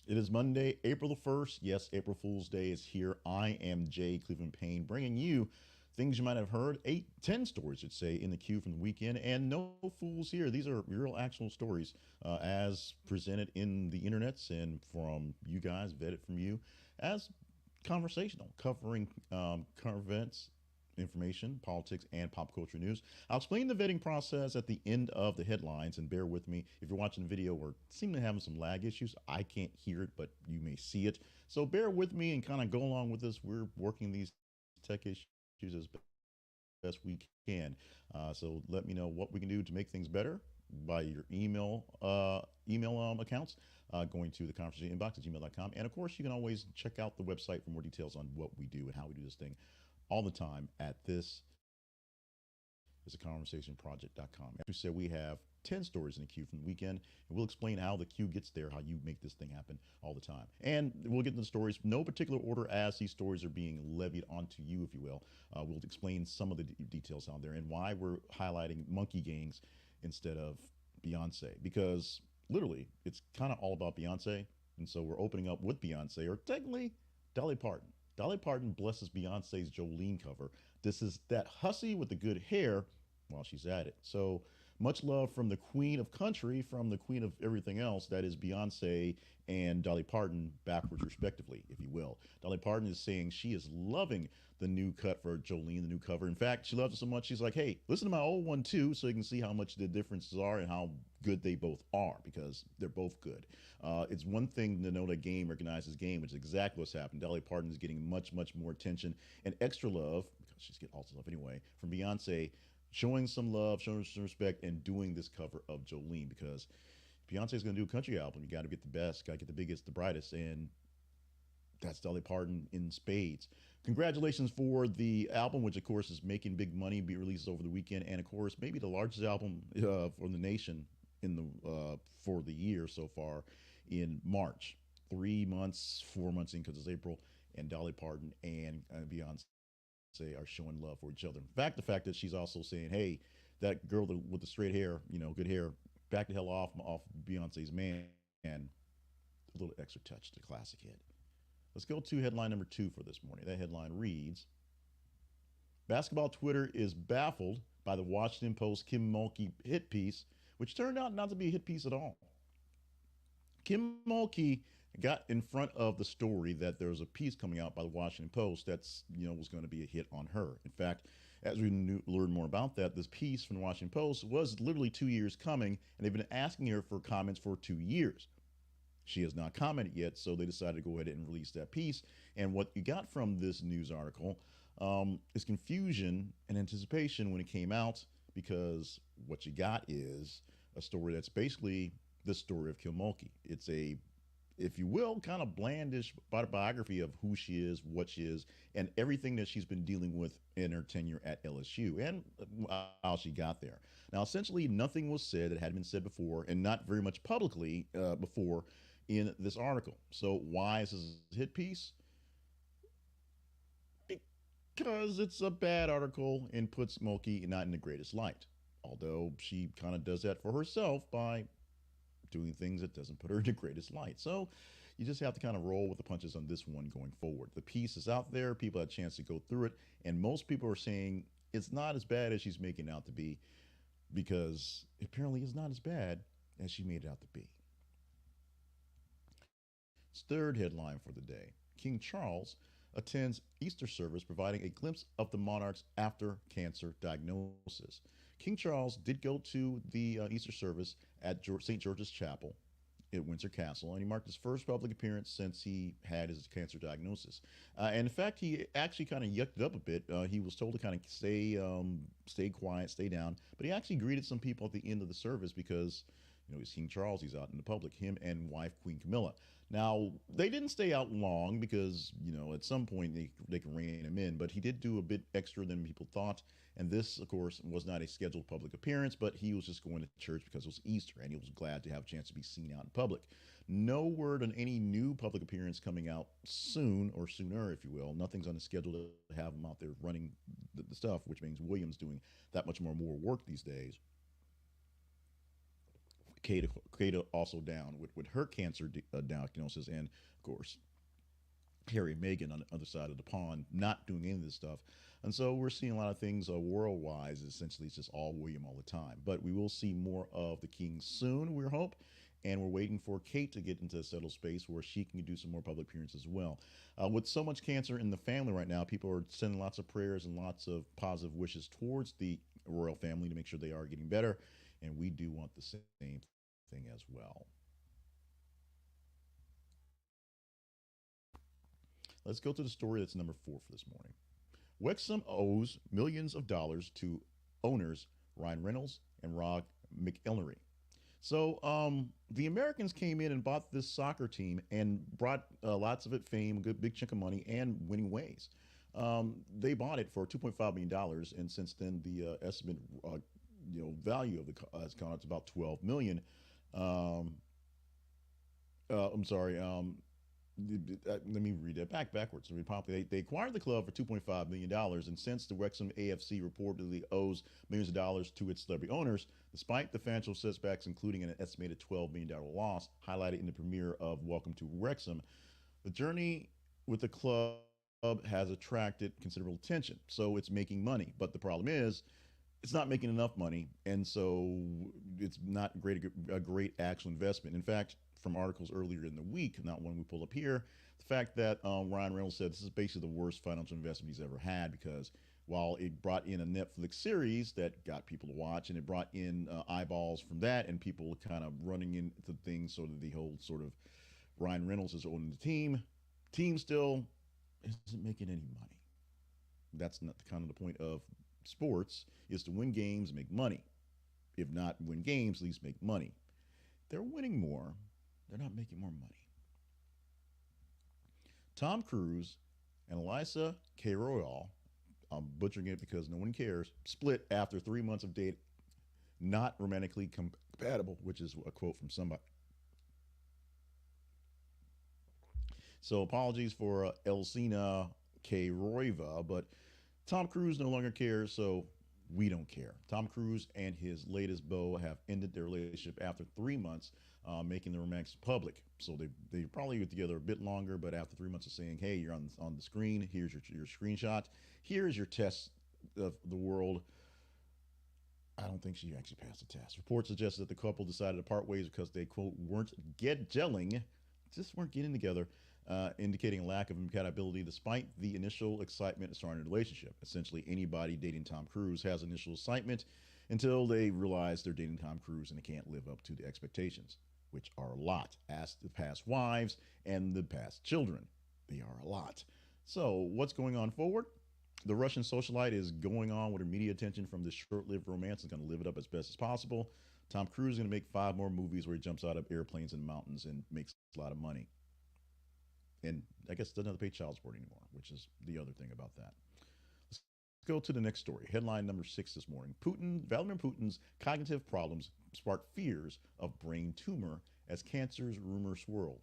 It is Monday, April the 1st. Yes, April Fool's Day is here. I am Jay Cleveland Payne, bringing you things you might have heard, 8, 10 stories, should say, in the queue from the weekend. And no fools here. These are real, actual stories as presented in the internets and from you guys, vetted from you, as conversational, covering current events, information, politics, and pop culture news. I'll explain the vetting process at the end of the headlines, and bear with me if you're watching the video. We're seeming to having some lag issues. I can't hear it, but you may see it. So bear with me and kind of go along with us. We're working these tech issues as best we can. So let me know what we can do to make things better by your email accounts, going to the conversation inbox at gmail.com. And of course, you can always check out the website for more details on what we do and how we do this thing all the time at this is a conversationproject.com. As we said, we have 10 stories in the queue from the weekend, and we'll explain how the queue gets there, how you make this thing happen all the time. And we'll get into the stories, no particular order as these stories are being levied onto you, if you will. We'll explain some of the details out there and why we're highlighting monkey gangs instead of Beyonce, because literally it's kind of all about Beyonce. And so we're opening up with Beyonce, or technically Dolly Parton. Dolly Parton blesses Beyonce's Jolene cover. This is that hussy with the good hair while she's at it. So much love from the queen of country, from the queen of everything else, that is Beyonce and Dolly Parton, backwards respectively, if you will. Dolly Parton is saying she is loving the new cut for Jolene, the new cover. In fact, she loves it so much, she's like, hey, listen to my old one too, so you can see how much the differences are and how good they both are, because they're both good. It's one thing to know that game recognizes game, which is exactly what's happened. Dolly Parton is getting much, much more attention and extra love, because she's getting all this love anyway, from Beyonce, showing some love, showing some respect, and doing this cover of Jolene, because Beyonce's going to do a country album. You got to get the best, got to get the biggest, the brightest, and that's Dolly Parton in spades. Congratulations for the album, which of course is making big money, be released over the weekend, and of course maybe the largest album for the nation in the for the year so far in March. 3 months, 4 months in, because it's April, and Dolly Parton and Beyonce are showing love for each other. In fact, the fact that she's also saying, "Hey, that girl with the straight hair, good hair, back the hell off Beyonce's man," and a little extra touch to classic hit. Let's go to headline number 2 for this morning. That headline reads: Basketball Twitter is baffled by the Washington Post Kim Mulkey hit piece, which turned out not to be a hit piece at all. Kim Mulkey got in front of the story that there was a piece coming out by the Washington Post that's was going to be a hit on her. In fact, as we learn more about that, this piece from the Washington Post was literally 2 years coming, and they've been asking her for comments for 2 years. She has not commented yet, so they decided to go ahead and release that piece. And what you got from this news article is confusion and anticipation when it came out, because what you got is a story that's basically the story of Kim Mulkey. It's a, if you will, kind of blandish biography of who she is, what she is, and everything that she's been dealing with in her tenure at LSU and how she got there. Now, essentially, nothing was said that had been said before, and not very much publicly before in this article. So why is this a hit piece? Because it's a bad article and puts Mulkey not in the greatest light. Although she kind of does that for herself by doing things that doesn't put her in the greatest light. So you just have to kind of roll with the punches on this one going forward. The piece is out there. People had a chance to go through it. And most people are saying it's not as bad as she's making it out to be, because apparently it's not as bad as she made it out to be. Third headline for the day: King Charles attends Easter service, providing a glimpse of the monarch's after cancer diagnosis. King Charles did go to the Easter service at St. George's Chapel at Windsor Castle, and he marked his first public appearance since he had his cancer diagnosis. And in fact, he actually kind of yucked it up a bit. He was told to kind of stay quiet, stay down, but he actually greeted some people at the end of the service because he's King Charles. He's out in the public. Him and wife Queen Camilla. Now, they didn't stay out long because, at some point they can rein him in, but he did do a bit extra than people thought. And this, of course, was not a scheduled public appearance, but he was just going to church because it was Easter, and he was glad to have a chance to be seen out in public. No word on any new public appearance coming out soon, or sooner, if you will. Nothing's on the schedule to have him out there running the stuff, which means William's doing that much more work these days. Kate, Kate also down with her cancer diagnosis, and of course Harry and Meghan on the other side of the pond not doing any of this stuff. And so we're seeing a lot of things world wise. Essentially, it's just all William all the time. But we will see more of the king soon, we hope. And we're waiting for Kate to get into a settled space where she can do some more public appearances as well. With so much cancer in the family right now, people are sending lots of prayers and lots of positive wishes towards the royal family to make sure they are getting better. And we do want the same thing as well. Let's go to the story that's number 4 for this morning. Wrexham owes millions of dollars to owners Ryan Reynolds and Rod McElhenney. So the Americans came in and bought this soccer team and brought lots of it fame, a good big chunk of money, and winning ways. They bought it for $2.5 million, and since then the estimate, value of the has gone up to about 12 million. Um, I'm sorry. Let me read that backwards. They acquired the club for $2.5 million, and since the Wrexham AFC reportedly owes millions of dollars to its celebrity owners, despite the financial setbacks, including an estimated $12 million loss highlighted in the premiere of Welcome to Wrexham, the journey with the club has attracted considerable attention. So it's making money, but the problem is it's not making enough money, and so it's not a great actual investment. In fact, from articles earlier in the week, not one we pull up here, the fact that Ryan Reynolds said this is basically the worst financial investment he's ever had, because while it brought in a Netflix series that got people to watch, and it brought in eyeballs from that, and people kind of running into things, sort of the whole sort of Ryan Reynolds is owning the team still isn't making any money. That's not the kind of the point of sports, is to win games, make money. If not win games, at least make money. They're winning more, they're not making more money. Tom Cruise and Elisa Khayrova, I'm butchering it because no one cares, split after 3 months of dating. Not romantically compatible, which is a quote from somebody. So apologies for Elsina Khayrova, but Tom Cruise no longer cares, so we don't care. Tom Cruise and his latest beau have ended their relationship after 3 months, making the romance public. So they probably were together a bit longer, but after 3 months of saying, "Hey, you're on the screen. Here's your screenshot. Here's your test of the world." I don't think she actually passed the test. Reports suggest that the couple decided to part ways because they, quote, weren't gelling, just weren't getting together, indicating a lack of compatibility despite the initial excitement of starting a relationship. Essentially, anybody dating Tom Cruise has initial excitement until they realize they're dating Tom Cruise and they can't live up to the expectations, which are a lot. Ask the past wives and the past children. They are a lot. So, what's going on forward? The Russian socialite is going on with her media attention from this short-lived romance and going to live it up as best as possible. Tom Cruise is going to make 5 more movies where he jumps out of airplanes and mountains and makes a lot of money. And I guess doesn't have to pay child support anymore, which is the other thing about that. Let's go to the next story. Headline number 6 this morning. Vladimir Putin's cognitive problems spark fears of brain tumor as cancer's rumor swirl.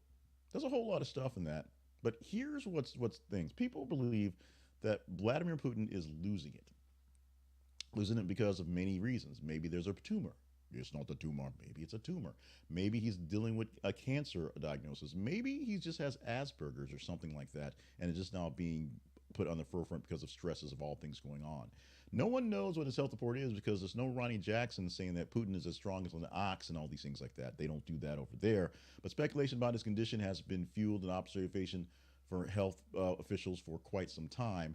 There's a whole lot of stuff in that, but here's what's things. People believe that Vladimir Putin is losing it because of many reasons. Maybe there's a tumor. It's not the tumor. Maybe it's a tumor. Maybe he's dealing with a cancer diagnosis. Maybe he just has Asperger's or something like that, and it's just now being put on the forefront because of stresses of all things going on. No one knows what his health report is because there's no Ronnie Jackson saying that Putin is as strong as an ox and all these things like that. They don't do that over there. But speculation about his condition has been fueled in observation for health officials for quite some time,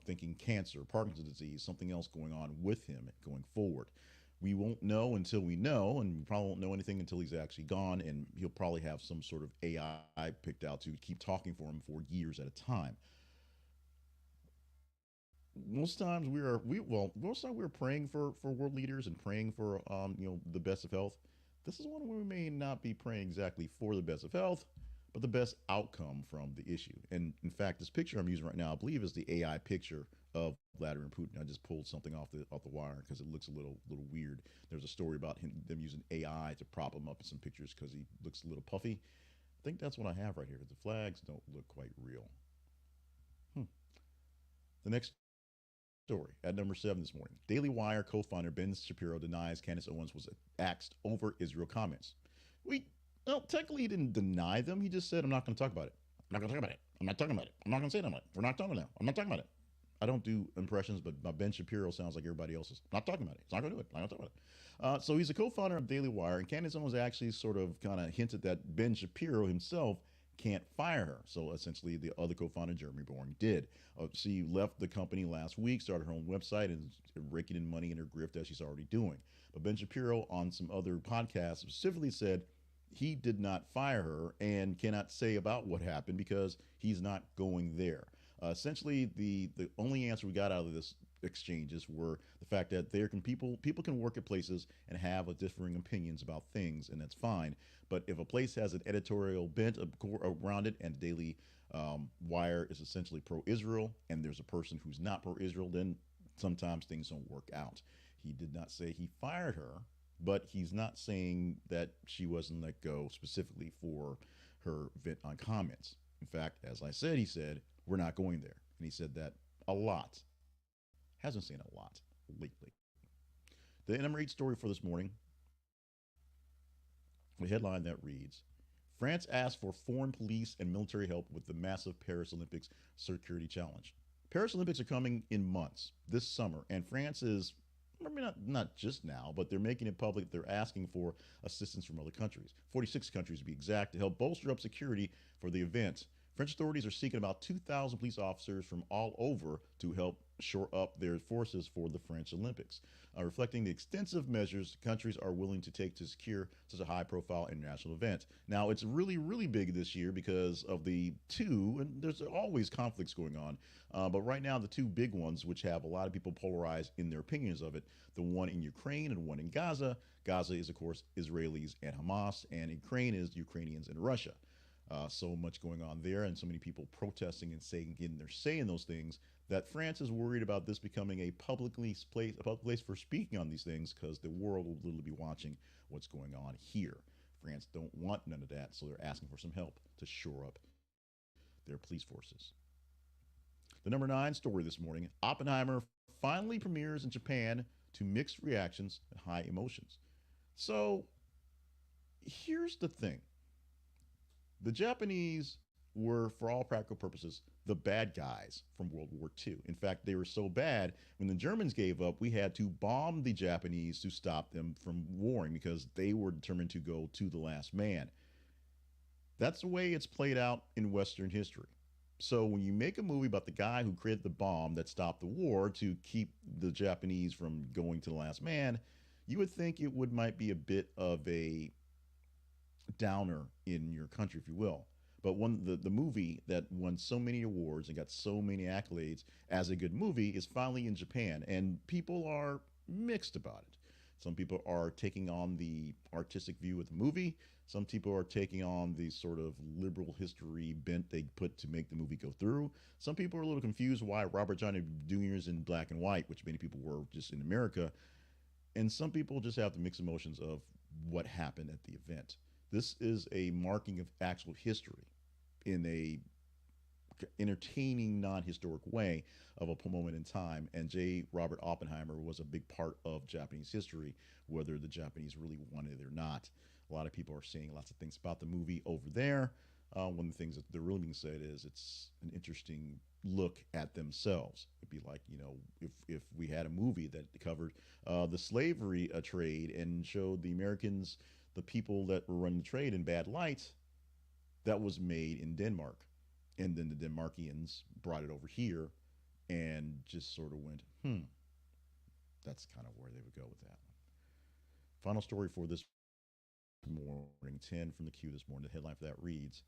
thinking cancer, Parkinson's disease, something else going on with him going forward. We won't know until we know, and we probably won't know anything until he's actually gone, and he'll probably have some sort of AI picked out to keep talking for him for years at a time. Most times most times we're praying for world leaders and praying for the best of health. This is one where we may not be praying exactly for the best of health, but the best outcome from the issue. And in fact, this picture I'm using right now, I believe, is the AI picture of Vladimir Putin. I just pulled something off the wire because it looks a little weird. There's a story about them using AI to prop him up in some pictures because he looks a little puffy. I think that's what I have right here. The flags don't look quite real. The next story at number 7 this morning. Daily Wire co-founder Ben Shapiro denies Candace Owens was axed over Israel comments. Well, technically he didn't deny them. He just said, I'm not going to talk about it. I'm not going to talk about it. I'm not talking about it. I'm not going to say it. We're not talking about it. I'm not talking about it. I don't do impressions, but my Ben Shapiro sounds like everybody else's. I'm not talking about it. It's not going to do it. I'm not going to talk about it. So he's a co-founder of Daily Wire, and Candace Owens actually sort of kind of hinted that Ben Shapiro himself can't fire her. So essentially, the other co-founder, Jeremy Boring, did. She left the company last week, started her own website, and is raking in money in her grift as she's already doing. But Ben Shapiro, on some other podcasts, specifically said he did not fire her and cannot say about what happened because he's not going there. Essentially, the only answer we got out of this exchanges were the fact that people can work at places and have a differing opinions about things, and that's fine. But if a place has an editorial bent around it, and Daily Wire is essentially pro-Israel, and there's a person who's not pro-Israel, then sometimes things don't work out. He did not say he fired her, but he's not saying that she wasn't let go specifically for her vent on comments. In fact, as I said, he said, we're not going there. And he said that a lot. Hasn't seen a lot lately. The number 8 story for this morning, the headline that reads, France asks for foreign police and military help with the massive Paris Olympics security challenge. Paris Olympics are coming in months this summer, and France is, I mean, not just now, but they're making it public. They're asking for assistance from other countries, 46 countries to be exact, to help bolster up security for the event. French authorities are seeking about 2,000 police officers from all over to help shore up their forces for the French Olympics, reflecting the extensive measures countries are willing to take to secure such a high-profile international event. Now, it's really, really big this year because of the two, and there's always conflicts going on, but right now the two big ones, which have a lot of people polarized in their opinions of it, the one in Ukraine and one in Gaza. Gaza is, of course, Israelis and Hamas, and Ukraine is Ukrainians and Russia. So much going on there, and so many people protesting and getting their say in those things, that France is worried about this becoming a public place for speaking on these things, because the world will literally be watching what's going on here. France don't want none of that, so they're asking for some help to shore up their police forces. The number 9 story this morning, Oppenheimer finally premieres in Japan to mixed reactions and high emotions. So here's the thing. The Japanese were, for all practical purposes, the bad guys from World War II. In fact, they were so bad, when the Germans gave up, we had to bomb the Japanese to stop them from warring because they were determined to go to the last man. That's the way it's played out in Western history. So when you make a movie about the guy who created the bomb that stopped the war to keep the Japanese from going to the last man, you would think it might be a bit of a downer in your country, if you will. But the movie that won so many awards and got so many accolades as a good movie is finally in Japan, and people are mixed about it. Some people are taking on the artistic view of the movie. Some people are taking on the sort of liberal history bent they put to make the movie go through. Some people are a little confused why Robert Downey Jr. is in black and white, which many people were just in America. And some people just have the mixed emotions of what happened at the event. This is a marking of actual history in a entertaining, non-historic way of a moment in time. And J. Robert Oppenheimer was a big part of Japanese history, whether the Japanese really wanted it or not. A lot of people are saying lots of things about the movie over there. One of the things that they're really being said is it's an interesting look at themselves. It'd be like, you know, if we had a movie that covered the slavery trade and showed the Americans, the people that were running the trade, in bad light, that was made in Denmark. And then the Denmarkians brought it over here and just sort of went, that's kind of where they would go with that one. Final story for this morning, 10 from the queue this morning. The headline for that reads,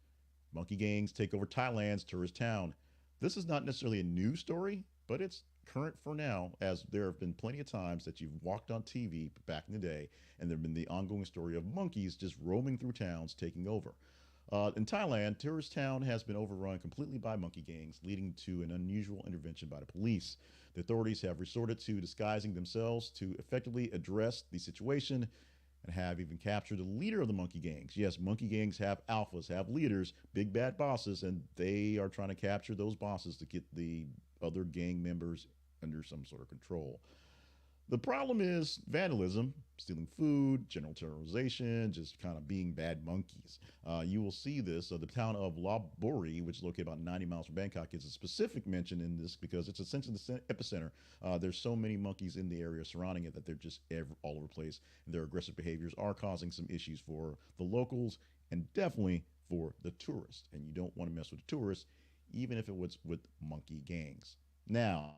monkey gangs take over Thailand's tourist town. This is not necessarily a new story, but it's current for now, as there have been plenty of times that you've walked on TV back in the day, and there have been the ongoing story of monkeys just roaming through towns, taking over. In Thailand, tourist town has been overrun completely by monkey gangs, leading to an unusual intervention by the police. The authorities have resorted to disguising themselves to effectively address the situation, and have even captured the leader of the monkey gangs. Yes, monkey gangs have alphas, have leaders, big bad bosses, and they are trying to capture those bosses to get the other gang members under some sort of control. The problem is vandalism, stealing food, general terrorization, just kind of being bad monkeys. You will see this. The town of Lopburi, which is located about 90 miles from Bangkok, is a specific mention in this because it's essentially the epicenter. There's so many monkeys in the area surrounding it that they're just all over the place. And their aggressive behaviors are causing some issues for the locals and definitely for the tourists. And you don't want to mess with the tourists, even if it was with monkey gangs. Now,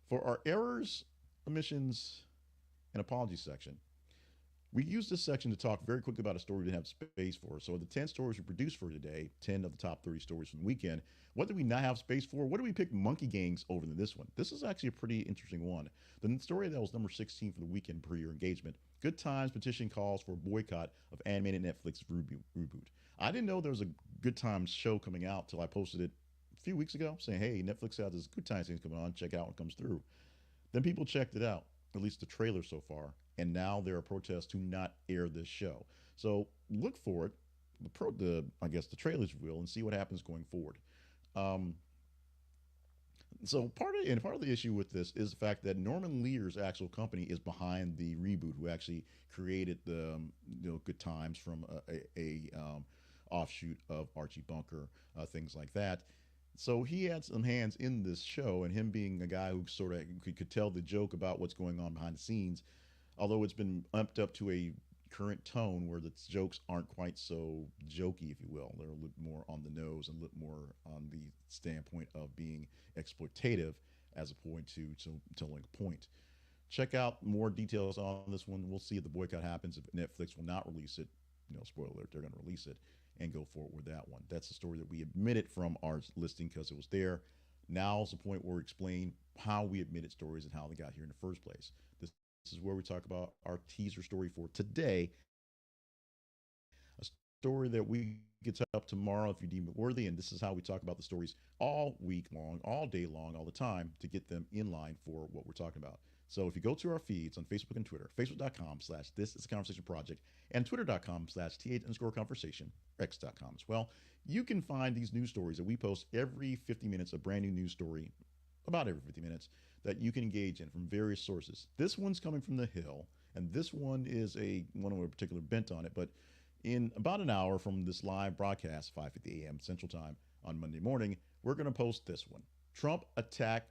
for our errors, omissions, and apologies section, we use this section to talk very quickly about a story we didn't have space for. So the 10 stories we produced for today, 10 of the top 30 stories from the weekend, what did we not have space for? What did we pick monkey gangs over than this one? This is actually a pretty interesting one. The story that was number 16 for the weekend per your engagement, Good Times petition calls for boycott of animated Netflix reboot. I didn't know there was a Good Times show coming out till I posted it few weeks ago saying, hey, Netflix has this Good Times thing coming on, check it out when it comes through. Then people checked it out, at least the trailer so far, and now there are protests to not air this show. So look for it, I guess the trailers will, and see what happens going forward. So part of the issue with this is the fact that Norman Lear's actual company is behind the reboot, who actually created the Good Times from a offshoot of Archie Bunker, things like that. So he had some hands in this show, and him being a guy who sort of could tell the joke about what's going on behind the scenes, although it's been upped up to a current tone where the jokes aren't quite so jokey, if you will. They're a little more on the nose and a little more on the standpoint of being exploitative as opposed to telling a point. Check out more details on this one. We'll see if the boycott happens. If Netflix will not release it, spoiler alert, they're going to release it and go forward with that one. That's the story that we omitted from our listing because it was there. Now is the point where we explain how we omitted stories and how they got here in the first place. This is where we talk about our teaser story for today, a story that we get up tomorrow if you deem it worthy. And this is how we talk about the stories all week long, all day long, all the time to get them in line for what we're talking about. So if you go to our feeds on Facebook and Twitter, facebook.com/This Is a Conversation Project, and twitter.com/th_conversation, x.com as well, you can find these news stories that we post every 50 minutes, a brand new news story, about every 50 minutes, that you can engage in from various sources. This one's coming from The Hill, and this one is one with a particular bent on it, but in about an hour from this live broadcast, 5:50 a.m. Central Time on Monday morning, we're going to post this one. Trump attacks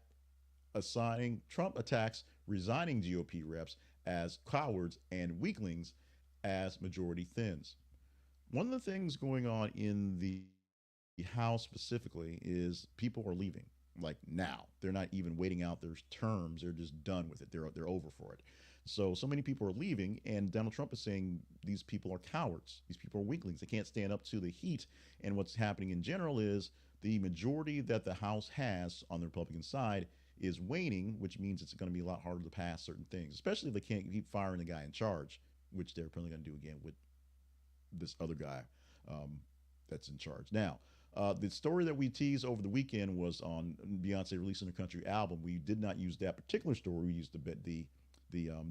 resigning GOP reps as cowards and weaklings as majority thins. One of the things going on in the House specifically is people are leaving, like now. They're not even waiting out their terms. They're just done with it. They're over for it. So many people are leaving, and Donald Trump is saying these people are cowards. These people are weaklings. They can't stand up to the heat. And what's happening in general is the majority that the House has on the Republican side is waning, which means it's going to be a lot harder to pass certain things, especially if they can't keep firing the guy in charge, which they're probably going to do again with this other guy that's in charge. Now, the story that we teased over the weekend was on Beyonce releasing her country album. We did not use that particular story. We used the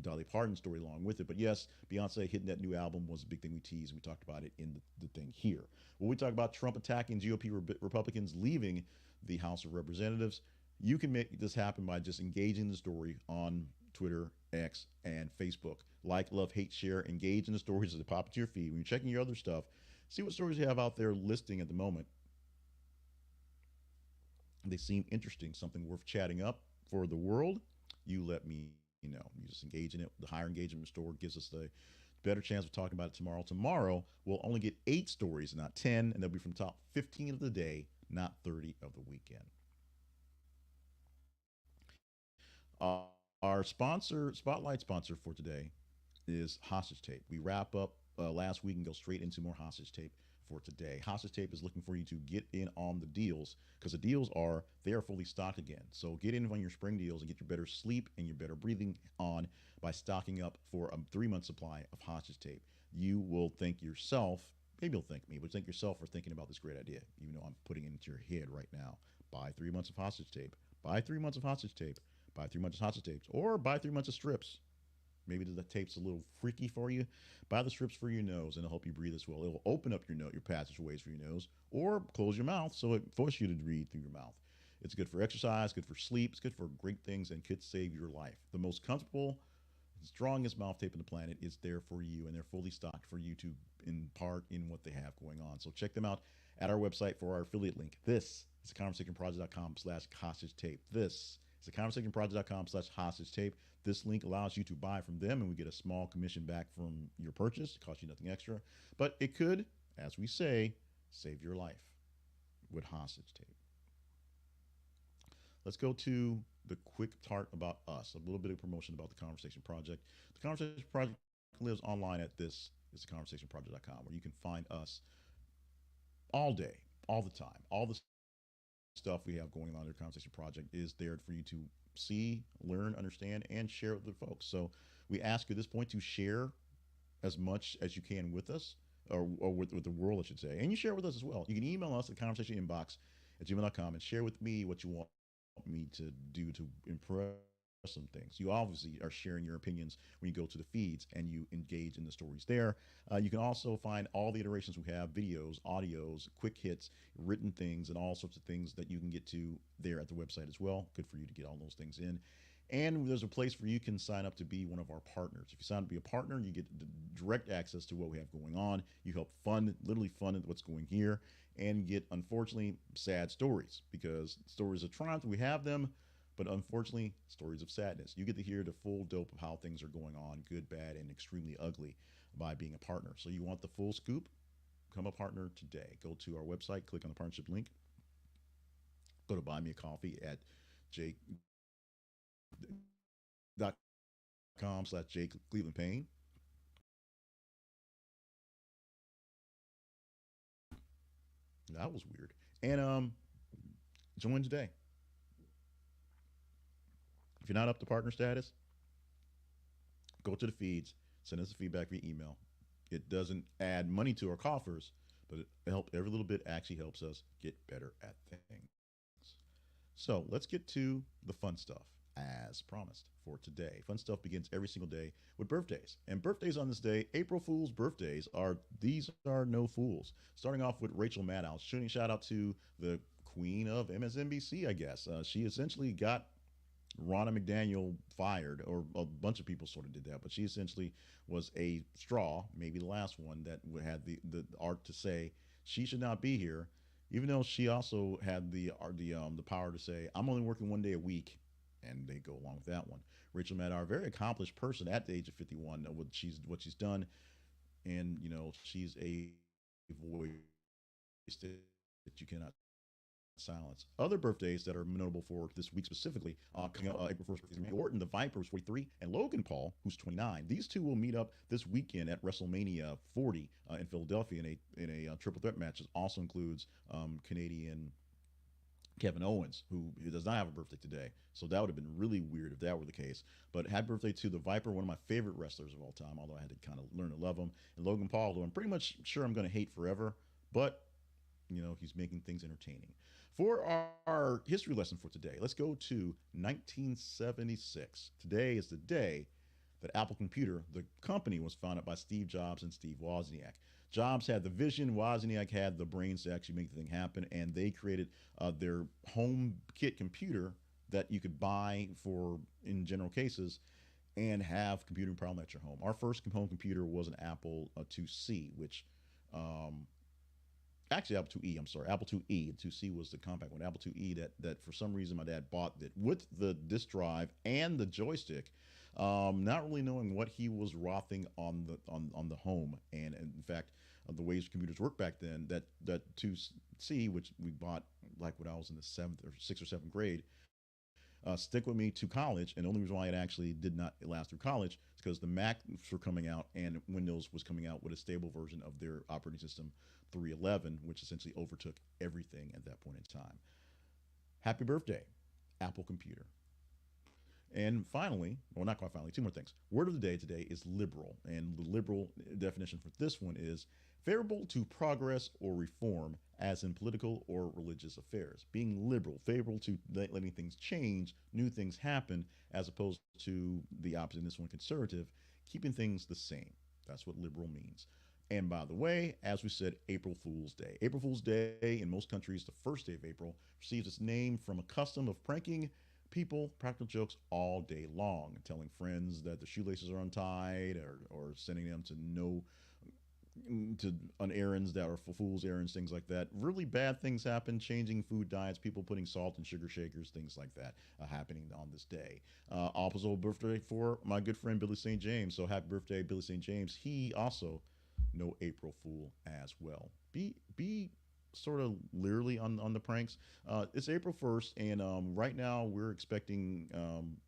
Dolly Parton story along with it. But yes, Beyonce hitting that new album was a big thing we teased. We talked about it in the thing here. When we talk about Trump attacking GOP Republicans leaving the House of Representatives, you can make this happen by just engaging the story on Twitter, X, and Facebook. Like, love, hate, share, engage in the stories as they pop into your feed. When you're checking your other stuff, see what stories you have out there listing at the moment. They seem interesting, something worth chatting up for the world. You let me know. You just engage in it. The higher engagement score gives us the better chance of talking about it tomorrow. Tomorrow, we'll only get 8 stories, not 10, and they'll be from top 15 of the day, not 30 of the weekend. Our spotlight sponsor for today is Hostage Tape. We wrap up last week and go straight into more Hostage Tape for today. Hostage Tape is looking for you to get in on the deals because the deals are fully stocked again. So get in on your spring deals and get your better sleep and your better breathing on by stocking up for a 3-month supply of Hostage Tape. You will thank yourself, maybe you'll thank me, but thank yourself for thinking about this great idea, even though I'm putting it into your head right now. Buy 3 months of Hostage Tape. Buy 3 months of Hostage Tape. Buy 3 months of Hostage Tapes, or buy 3 months of strips. Maybe the tape's a little freaky for you. Buy the strips for your nose, and it'll help you breathe as well. It will open up your passageways for your nose, or close your mouth so it forces you to breathe through your mouth. It's good for exercise, good for sleep, it's good for great things, and could save your life. The most comfortable, strongest mouth tape on the planet is there for you, and they're fully stocked for you to impart in what they have going on. So check them out at our website for our affiliate link. This is theconversationproject.com/hostage tape. This is theconversationproject.com/hostage tape. This link allows you to buy from them, and we get a small commission back from your purchase. It costs you nothing extra, but it could, as we say, save your life with hostage tape. Let's go to the quick part about us, a little bit of promotion about the Conversation Project. The Conversation Project lives online at this is theconversationproject.com, where you can find us all day, all the time. All the stuff we have going on in the Conversation Project is there for you to see, learn, understand, and share with the folks. So we ask you at this point to share as much as you can with us, or with the world, I should say. And you share with us as well. You can email us at conversationinbox@gmail.com and share with me what you want me to do to impress some things. You obviously are sharing your opinions when you go to the feeds and you engage in the stories there. You can also find all the iterations we have, videos, audios, quick hits, written things, and all sorts of things that you can get to there at the website as well. Good for you to get all those things in. And there's a place where you can sign up to be one of our partners. If you sign up to be a partner, you get direct access to what we have going on. You help fund, literally fund what's going here, and get, unfortunately, sad stories, because stories of triumph, we have them, but unfortunately, stories of sadness. You get to hear the full dope of how things are going on, good, bad, and extremely ugly, by being a partner. So you want the full scoop? Become a partner today. Go to our website, click on the partnership link, go to buy me a coffee at jake.com/jclevelandpayne. That was weird. And join today. If you're not up to partner status, go to the feeds, send us a feedback via email. It doesn't add money to our coffers, but every little bit actually helps us get better at things. So let's get to the fun stuff as promised for today. Fun stuff begins every single day with birthdays. And birthdays on this day, April Fool's birthdays, these are no fools. Starting off with Rachel Maddow, shooting shout out to the queen of MSNBC, I guess. She essentially got Ronna McDaniel fired, or a bunch of people sort of did that, but she essentially was a straw, maybe the last one, that had the art to say she should not be here, even though she also had the power to say, I'm only working 1 day a week, and they go along with that one. Rachel Maddow, a very accomplished person at the age of 51, what she's done, and she's a voice that you cannot silence. Other birthdays that are notable for this week specifically, coming up April 1st, Randy Orton, the Viper, who's 43, and Logan Paul, who's 29. These two will meet up this weekend at WrestleMania 40 in Philadelphia in a triple threat match. It also includes Canadian Kevin Owens, who does not have a birthday today. So that would have been really weird if that were the case. But happy birthday to the Viper, one of my favorite wrestlers of all time, although I had to kind of learn to love him. And Logan Paul, who I'm pretty much sure I'm going to hate forever, but he's making things entertaining. For our history lesson for today, let's go to 1976. Today is the day that Apple Computer, the company, was founded by Steve Jobs and Steve Wozniak. Jobs had the vision, Wozniak had the brains to actually make the thing happen, and they created their home kit computer that you could buy for, in general cases, and have computing problem at your home. Our first home computer was an Apple IIc, which actually Apple IIe, I'm sorry, Apple IIe. The 2C was the compact one. Apple IIe that for some reason my dad bought that with the disk drive and the joystick, not really knowing what he was rothing on the home. And in fact, the ways computers worked back then, that 2C, which we bought like when I was in the sixth or seventh grade, stick with me to college. And the only reason why it actually did not last through college is because the Macs were coming out and Windows was coming out with a stable version of their operating system 3.11, which essentially overtook everything at that point in time. Happy birthday, Apple Computer. And finally, well, not quite finally, two more things. Word of the day today is liberal. And the liberal definition for this one is favorable to progress or reform, as in political or religious affairs. Being liberal, favorable to letting things change, new things happen, as opposed to the opposite in this one, conservative, keeping things the same. That's what liberal means. And by the way, as we said, April Fool's Day. April Fool's Day in most countries, the first day of April, receives its name from a custom of pranking people, practical jokes all day long, telling friends that the shoelaces are untied, or sending them to on errands that are for fool's errands, things like that. Really bad things happen, changing food diets, people putting salt in sugar shakers, things like that happening on this day. Also birthday for my good friend Billy St. James. So happy birthday, Billy St. James. He also no April Fool as well. Be sort of leery on the pranks. It's April 1st, and right now we're expecting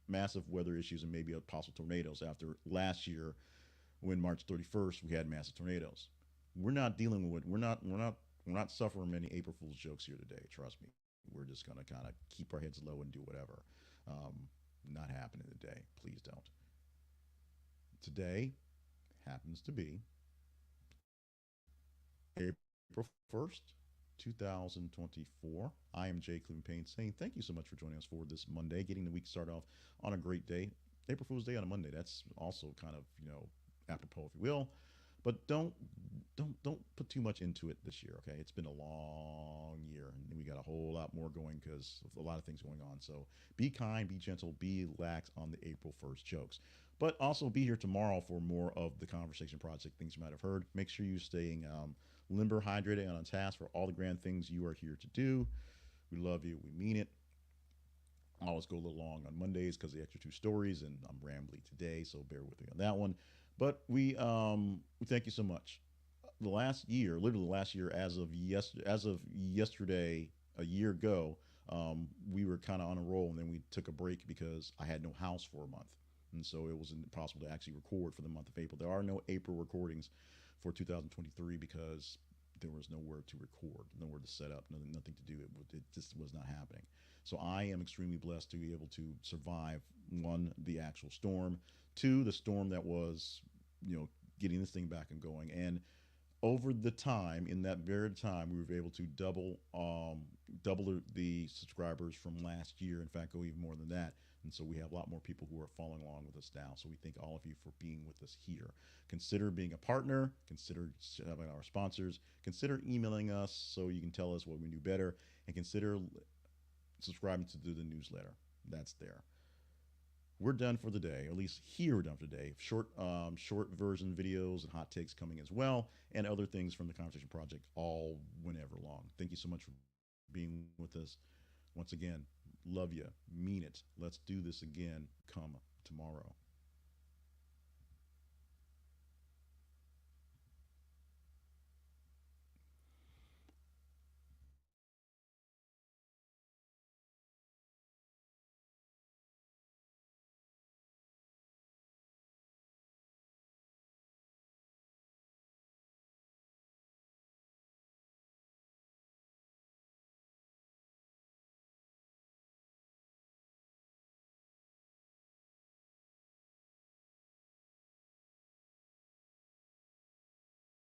massive weather issues and maybe a possible tornadoes after last year when March 31st we had massive tornadoes. We're not dealing with we're not suffering many April Fool's jokes here today. Trust me. We're just gonna kind of keep our heads low and do whatever. Not happening today. Please don't. Today happens to be April 1st, 2024. I am Jay Cleveland Payne saying thank you so much for joining us for this Monday, getting the week started off on a great day. April Fool's Day on a Monday. That's also kind of, apropos, if you will. But don't put too much into it this year, okay? It's been a long year, and we got a whole lot more going because of a lot of things going on. So be kind, be gentle, be lax on the April 1st jokes. But also be here tomorrow for more of the Conversation Project, things you might have heard. Make sure you're staying limber, hydrated, and on task for all the grand things you are here to do. We love you. We mean it. I always go a little long on Mondays because of the extra two stories, and I'm rambly today, so bear with me on that one. But we thank you so much. The last year, literally the last year, as of yesterday, a year ago, we were kind of on a roll, and then we took a break because I had no house for a month, and so it was impossible to actually record for the month of April. There are no April recordings for 2023 because there was nowhere to record, nowhere to set up, nothing to do. It just was not happening. So I am extremely blessed to be able to survive, one, the actual storm, two, the storm that was, getting this thing back and going. And over the time, in that very time, we were able to double the subscribers from last year. In fact, go even more than that. And so we have a lot more people who are following along with us now. So we thank all of you for being with us here. Consider being a partner. Consider having our sponsors. Consider emailing us so you can tell us what we do better. And consider subscribing to the newsletter. That's there. We're done for the day, or at least here we're done for the day. Short version videos and hot takes coming as well, and other things from the Conversation Project all whenever long. Thank you so much for being with us. Once again, love you, mean it. Let's do this again come tomorrow.